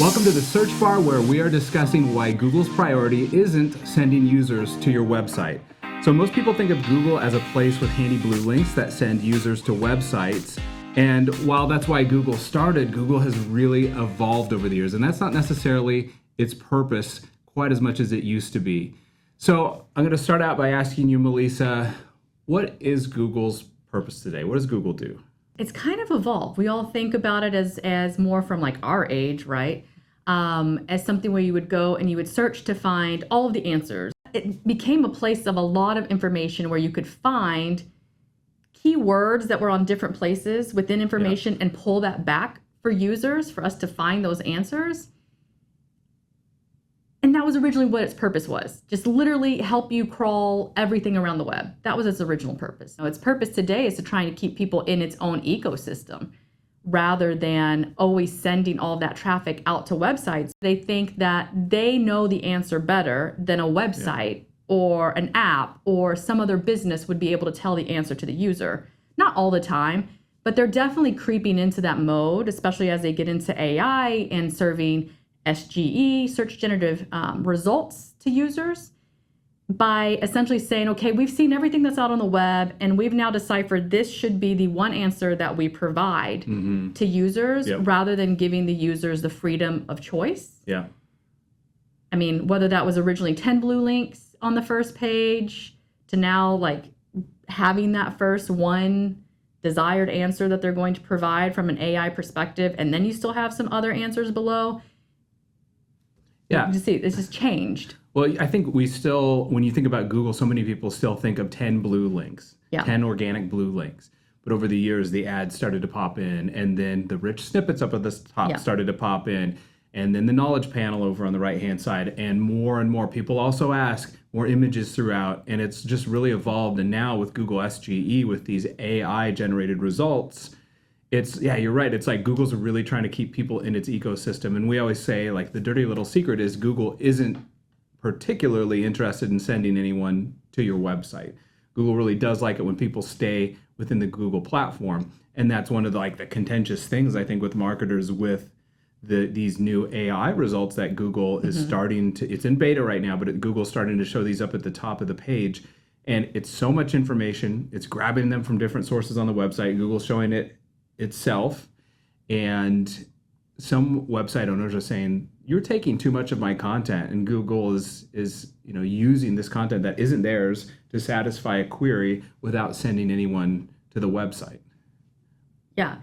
Welcome to the search bar, where we are discussing why Google's priority isn't sending users to your website. So most people think of Google as a place with handy blue links that send users to websites. And while that's why Google started, Google has really evolved over the years. And that's not necessarily its purpose quite as much as it used to be. So I'm going to start out by asking you, Melissa, what is Google's purpose today? What does Google do? It's kind of evolved. We all think about it as more from like our age, right? As something where you would go and you would search to find all of the answers. It became a place of a lot of information where you could find keywords that were on different places within information and pull that back for users, for us to find those answers. And that was originally what its purpose was. Just literally help you crawl everything around the web. That was its original purpose. Now, its purpose today is to try to keep people in its own ecosystem rather than always sending all of that traffic out to websites. They think that they know the answer better than a website or an app or some other business would be able to tell the answer to the user. Not all the time, but they're definitely creeping into that mode, especially as they get into AI and serving SGE, search generative results to users, by essentially saying, okay, we've seen everything that's out on the web and we've now deciphered this should be the one answer that we provide to users rather than giving the users the freedom of choice. Yeah. I mean, whether that was originally 10 blue links on the first page to now like having that first one desired answer that they're going to provide from an AI perspective, and then you still have some other answers below. Yeah. You see, this has changed. Well, I think we still, when you think about Google, so many people still think of 10 blue links, 10 organic blue links. But over the years, the ads started to pop in, and then the rich snippets up at the top started to pop in, and then the knowledge panel over on the right-hand side, and more people also ask more images throughout, and it's just really evolved. And now with Google SGE, with these AI-generated results, it's, you're right. It's like Google's really trying to keep people in its ecosystem. And we always say, like, the dirty little secret is Google isn't particularly interested in sending anyone to your website. Google really does like it when people stay within the Google platform. And that's one of the contentious things, I think, with marketers with these new AI results that Google is starting to, it's in beta right now, but Google's starting to show these up at the top of the page. And it's so much information. It's grabbing them from different sources on the website. Google's showing it itself, and some website owners are saying, you're taking too much of my content, and Google is using this content that isn't theirs to satisfy a query without sending anyone to the website. Yeah,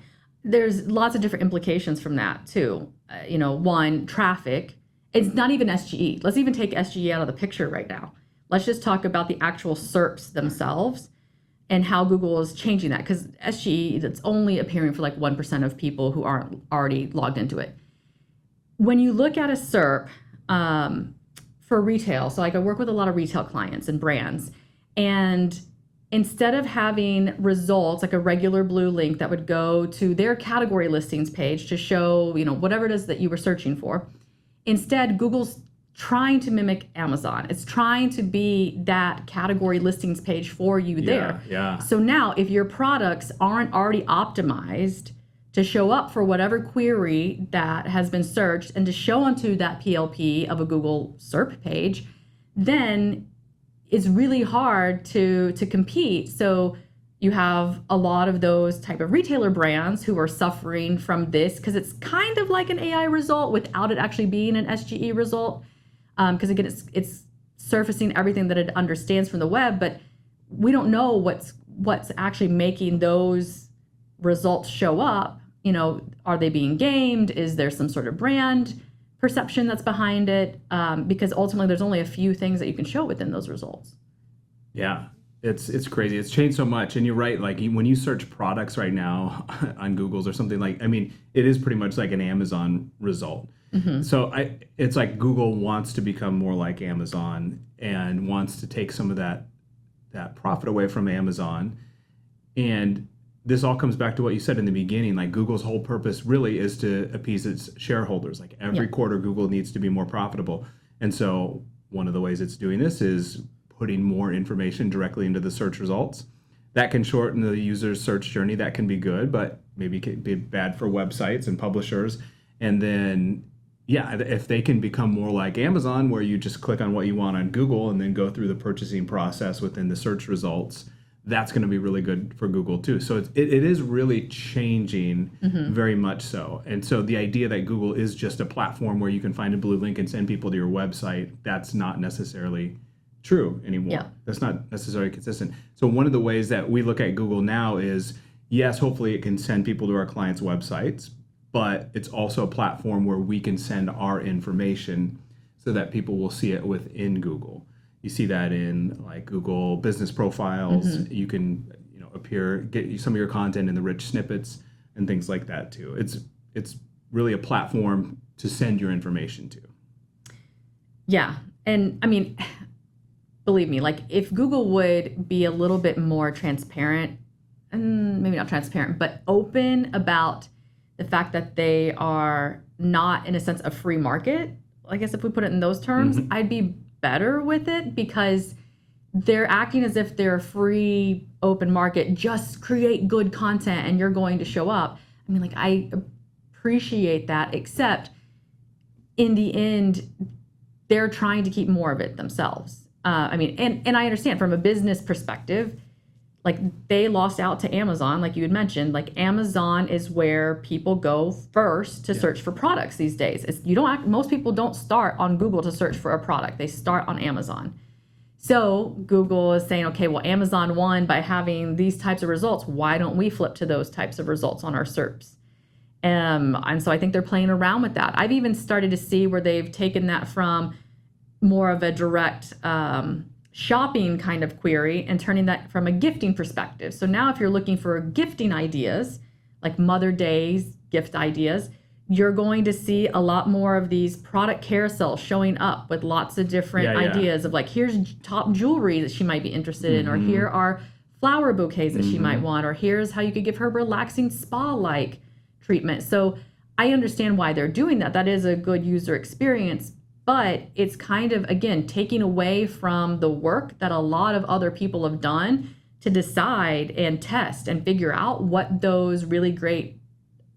there's lots of different implications from that too. One, traffic. It's not even SGE. Let's even take SGE out of the picture right now. Let's just talk about the actual SERPs themselves and how Google is changing that, because SGE, it's only appearing for like 1% of people who aren't already logged into it. When you look at a SERP for retail, so like I work with a lot of retail clients and brands, and instead of having results like a regular blue link that would go to their category listings page to show, whatever it is that you were searching for, instead Google's trying to mimic Amazon. It's trying to be that category listings page for you there. Yeah. So now if your products aren't already optimized to show up for whatever query that has been searched and to show onto that PLP of a Google SERP page, then it's really hard to compete. So you have a lot of those type of retailer brands who are suffering from this, because it's kind of like an AI result without it actually being an SGE result. Because again, it's surfacing everything that it understands from the web, but we don't know what's actually making those results show up. Are they being gamed? Is there some sort of brand perception that's behind it? Because ultimately, there's only a few things that you can show within those results. Yeah, it's crazy. It's changed so much, and you're right. Like when you search products right now on Google's or something it is pretty much like an Amazon result. So it's like Google wants to become more like Amazon and wants to take some of that profit away from Amazon. And this all comes back to what you said in the beginning. Like Google's whole purpose really is to appease its shareholders. Like every quarter, Google needs to be more profitable. And so one of the ways it's doing this is putting more information directly into the search results. That can shorten the user's search journey. That can be good, but maybe can be bad for websites and publishers. And then yeah, if they can become more like Amazon, where you just click on what you want on Google and then go through the purchasing process within the search results, that's going to be really good for Google too. So it is really changing very much so. And so the idea that Google is just a platform where you can find a blue link and send people to your website, that's not necessarily true anymore. Yeah. That's not necessarily consistent. So one of the ways that we look at Google now is, yes, hopefully it can send people to our clients' websites, but it's also a platform where we can send our information so that people will see it within Google. You see that in like Google business profiles. You can, get some of your content in the rich snippets and things like that too. It's really a platform to send your information to. Yeah. And I mean, believe me, like if Google would be a little bit more transparent, and maybe not transparent, but open about the fact that they are not, in a sense, a free market, I guess if we put it in those terms, I'd be better with it, because they're acting as if they're a free, open market. Just create good content and you're going to show up. I mean, like, I appreciate that, except in the end, they're trying to keep more of it themselves. I mean, and I understand from a business perspective, like they lost out to Amazon, like you had mentioned. Like Amazon is where people go first to search for products these days. Most people don't start on Google to search for a product. They start on Amazon. So Google is saying, okay, well, Amazon won by having these types of results. Why don't we flip to those types of results on our SERPs? And so I think they're playing around with that. I've even started to see where they've taken that from more of a direct shopping kind of query and turning that from a gifting perspective. So now if you're looking for gifting ideas, like Mother Day's gift ideas, you're going to see a lot more of these product carousels showing up with lots of different ideas of like, here's top jewelry that she might be interested in, or here are flower bouquets that she might want, or here's how you could give her relaxing spa-like treatment. So I understand why they're doing that. That is a good user experience. But it's kind of, again, taking away from the work that a lot of other people have done to decide and test and figure out what those really great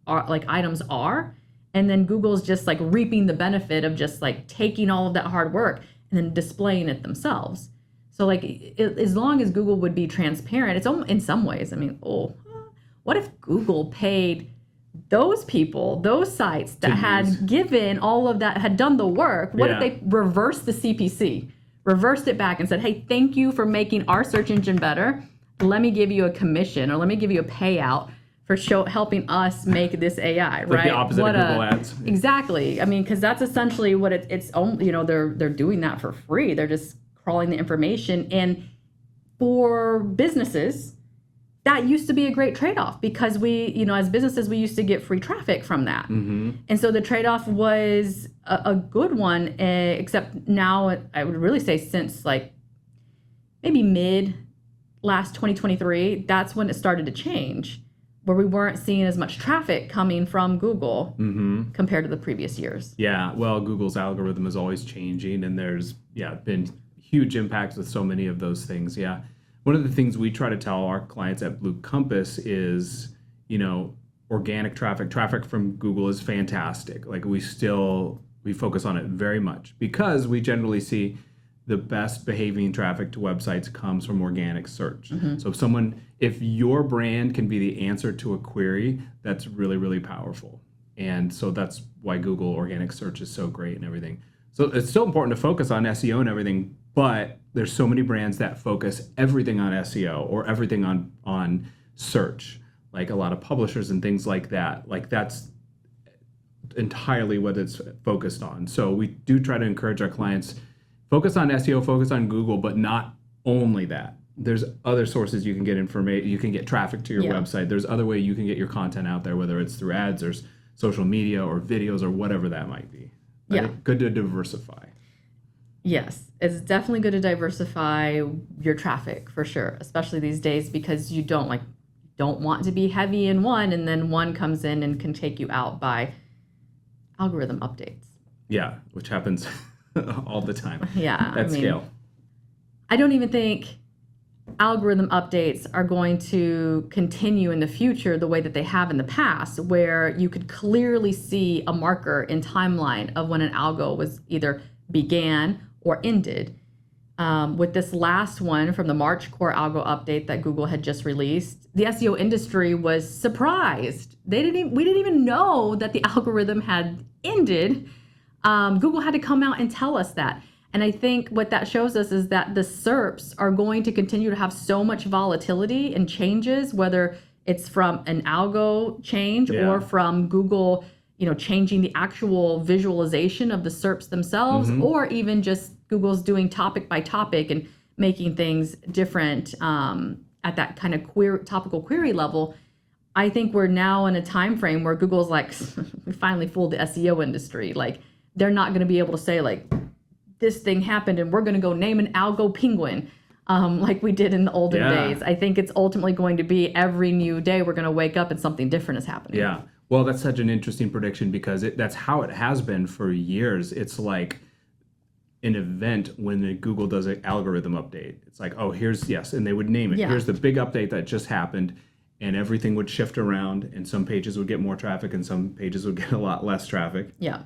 items are. And then Google's just like reaping the benefit of just like taking all of that hard work and then displaying it themselves. So like as long as Google would be transparent, it's in some ways, I mean, what if Google paid those people, those sites that had given all of that, had done the work? What if they reversed the CPC, reversed it back and said, hey, thank you for making our search engine better. Let me give you a commission, or let me give you a payout for helping us make this AI, right? Like the opposite of Google Ads. Exactly. I mean, because that's essentially what it's they're doing that for free. They're just crawling the information. And for businesses, that used to be a great trade-off, because we, as businesses, we used to get free traffic from that. And so the trade-off was a good one, except now I would really say since like maybe mid last 2023, that's when it started to change, where we weren't seeing as much traffic coming from Google compared to the previous years. Yeah, well, Google's algorithm is always changing, and there's been huge impacts with so many of those things. Yeah. One of the things we try to tell our clients at Blue Compass is, organic traffic from Google is fantastic. Like we focus on it very much, because we generally see the best behaving traffic to websites comes from organic search. So if your brand can be the answer to a query, that's really, really powerful. And so that's why Google organic search is so great and everything. So it's still important to focus on SEO and everything, but there's so many brands that focus everything on SEO or everything on search, like a lot of publishers and things like that. Like that's entirely what it's focused on. So we do try to encourage our clients, focus on SEO, focus on Google, but not only that. There's other sources you can get information, you can get traffic to your website. There's other way you can get your content out there, whether it's through ads or social media or videos or whatever that might be. Good to diversify. Yes, it's definitely good to diversify your traffic for sure, especially these days, because you don't want to be heavy in one and then one comes in and can take you out by algorithm updates. Yeah, which happens all the time. Yeah. At scale. I don't even think algorithm updates are going to continue in the future the way that they have in the past, where you could clearly see a marker in timeline of when an algo was either began or ended. With this last one from the March core algo update that Google had just released, the SEO industry was surprised. We didn't even know that the algorithm had ended. Google had to come out and tell us that. And I think what that shows us is that the SERPs are going to continue to have so much volatility and changes, whether it's from an algo change or from Google, changing the actual visualization of the SERPs themselves, or even just Google's doing topic by topic and making things different at that kind of topical query level. I think we're now in a time frame where Google's like, we finally fooled the SEO industry. Like, they're not going to be able to say, like, this thing happened and we're going to go name an algo penguin like we did in the olden days. I think it's ultimately going to be every new day we're going to wake up and something different is happening. Yeah. Well, that's such an interesting prediction because that's how it has been for years. It's like an event when Google does an algorithm update. It's like, oh, and they would name it. Yeah. Here's the big update that just happened, and everything would shift around, and some pages would get more traffic and some pages would get a lot less traffic. Yeah.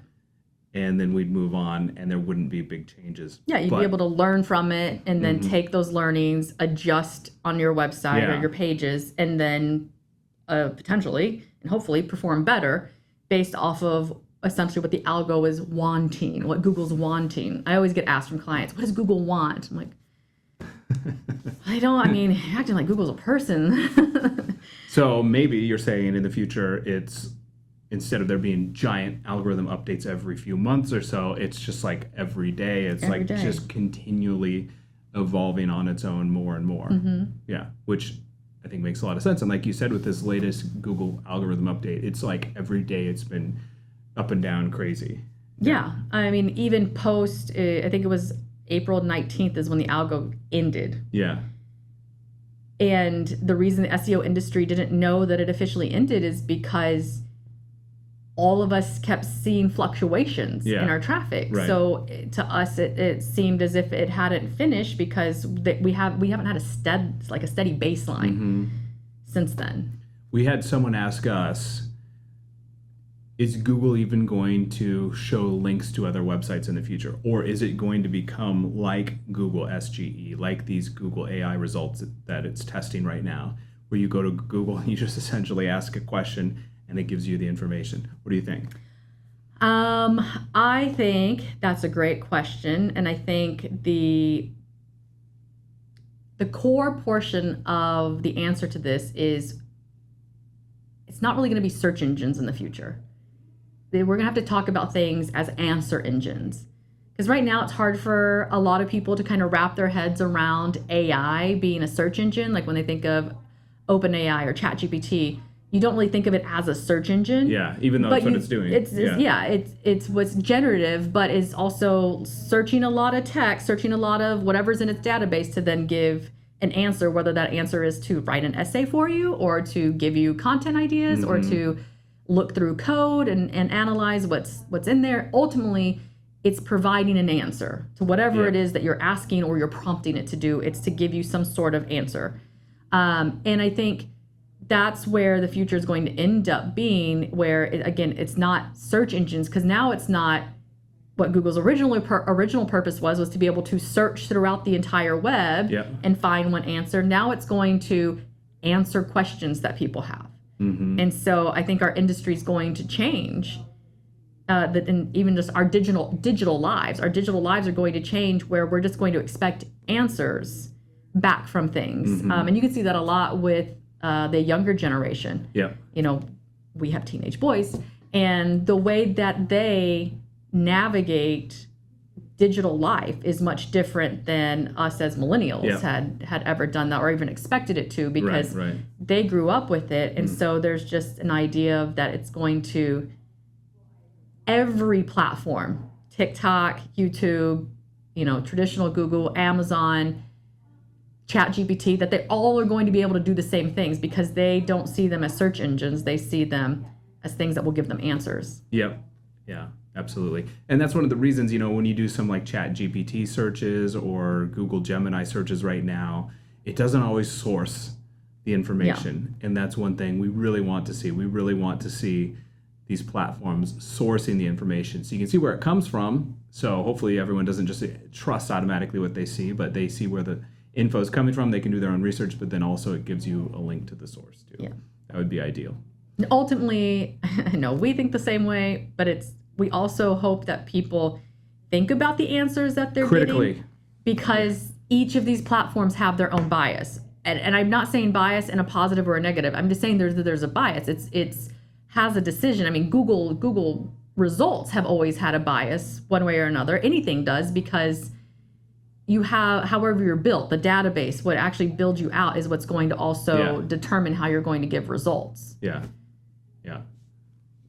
And then we'd move on and there wouldn't be big changes. Yeah, you'd be able to learn from it and then take those learnings, adjust on your website or your pages, and then potentially and hopefully perform better based off of essentially what the algo is wanting, what Google's wanting. I always get asked from clients, what does Google want? I'm like, you're acting like Google's a person. So maybe you're saying in the future it's, instead of there being giant algorithm updates every few months or so, it's just like every day. It's every day. Just continually evolving on its own more and more. Yeah, which I think makes a lot of sense. And like you said, with this latest Google algorithm update, it's like every day it's been up and down crazy. Yeah. I mean, even post, I think it was April 19th is when the algo ended. Yeah. And the reason the SEO industry didn't know that it officially ended is because all of us kept seeing fluctuations in our traffic. Right. So to us, it seemed as if it hadn't finished because we haven't had a steady baseline since then. We had someone ask us, is Google even going to show links to other websites in the future? Or is it going to become like Google SGE, like these Google AI results that it's testing right now, where you go to Google and you just essentially ask a question and it gives you the information? What do you think? I think that's a great question. And I think the core portion of the answer to this is it's not really going to be search engines in the future. We're going to have to talk about things as answer engines. Because right now it's hard for a lot of people to kind of wrap their heads around AI being a search engine. Like when they think of OpenAI or ChatGPT, you don't really think of it as a search engine. Yeah, even though that's what it's doing. It's what's generative, but it's also searching a lot of text, searching a lot of whatever's in its database to then give an answer, whether that answer is to write an essay for you or to give you content ideas or to look through code and analyze what's in there. Ultimately, it's providing an answer to whatever it is that you're asking or you're prompting it to do. It's to give you some sort of answer. And I think that's where the future is going to end up being, where, it's not search engines, because now it's not what Google's original purpose was to be able to search throughout the entire web and find one answer. Now it's going to answer questions that people have. And so I think our industry is going to change. And even just our digital lives are going to change, where we're just going to expect answers back from things. And you can see that a lot with the younger generation. We have teenage boys, and the way that they navigate digital life is much different than us as millennials had ever done that or even expected it to, because they grew up with it. And so there's just an idea of that it's going to every platform, TikTok, YouTube, traditional Google, Amazon, ChatGPT, that they all are going to be able to do the same things, because they don't see them as search engines. They see them as things that will give them answers. Yeah, absolutely. And that's one of the reasons, when you do some like ChatGPT searches or Google Gemini searches right now, it doesn't always source the information. And that's one thing we really want to see. We really want to see these platforms sourcing the information so you can see where it comes from. So hopefully everyone doesn't just trust automatically what they see, but they see where the info is coming from. They can do their own research, but then also it gives you a link to the source too. Yeah. That would be ideal. Ultimately, I know we think the same way, but we also hope that people think about the answers that they're getting, because each of these platforms have their own bias. And I'm not saying bias in a positive or a negative. I'm just saying there's a bias. It's has a decision. I mean, Google results have always had a bias one way or another. Anything does, because you have, however you're built, the database, what actually builds you out is what's going to also determine how you're going to give results. Yeah.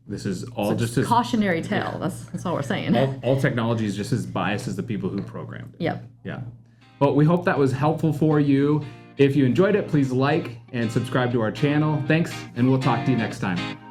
This is all just as cautionary tale. That's all we're saying. All technology is just as biased as the people who programmed it. Yep. Yeah. Well, we hope that was helpful for you. If you enjoyed it, please like and subscribe to our channel. Thanks, and we'll talk to you next time.